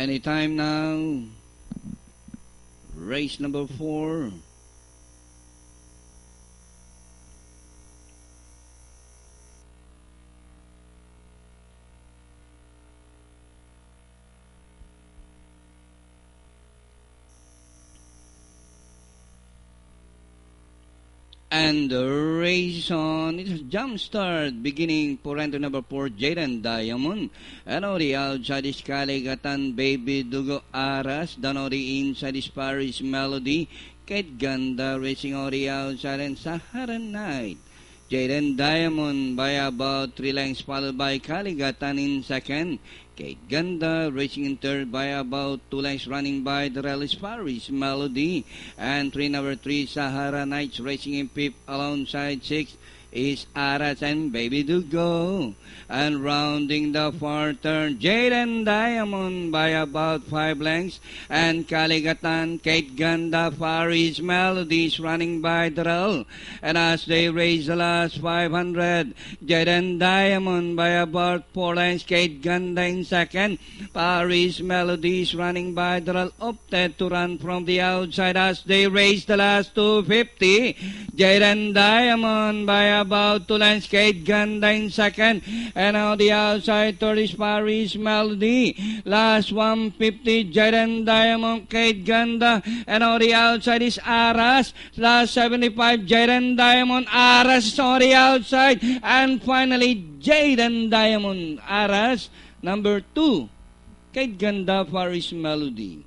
Anytime now. Race number 4. And the race on. It's a jump start beginning for entry number 4, Jaden Diamond. And on the outside is Kaligatan, Baby Dugo Aras. Down on the inside is Paris Melody. Kate Ganda racing on the outside, and Sahara Night. Jaden Diamond by about 3 lengths, followed by Kaligatan in second. Kate Ganda racing in third by about 2 lengths, running by the Relis Paris Melody. And number 3, Sahara Nights racing in fifth, alongside 6 is Aras and Baby Dugo. And rounding the far turn, Jaden Diamond by about 5 lengths. And Kaligatan, Kate Ganda, Paris Melodies running by Drell. And as they race the last 500, Jaden Diamond by about 4 lengths, Kate Ganda in second. Paris Melodies running by Drell opted to run from the outside as they race the last 250. Jaden Diamond by about 2 lengths, Kate Ganda in second. And on the outside, third is Paris Melody. Last 150, Jaden Diamond, Kate Ganda. And on the outside is Aras. Last 75, Jaden Diamond, Aras on the outside. And finally, Jaden Diamond, Aras. Number 2, Kate Ganda, Paris Melody.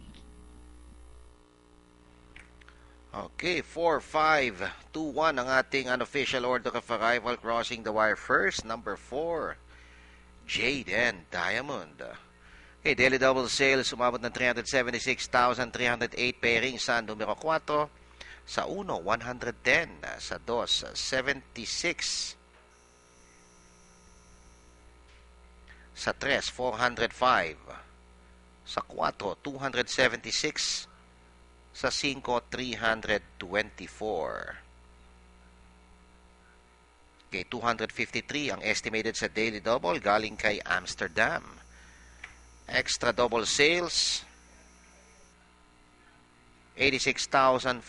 Okay, 4, 5, 2, 1 ang ating unofficial order of arrival. Crossing the wire first, number 4, Jaden Diamond. Okay, daily double sales, umabot ng 376,308 pairing sa numero 4. Sa 1, 110. Sa 2, 76. Sa 3, 405. Sa 4, 276. Sa 5, 324. Okay, 253 ang estimated sa daily double galing kay Amsterdam. Extra double sales, 86,400.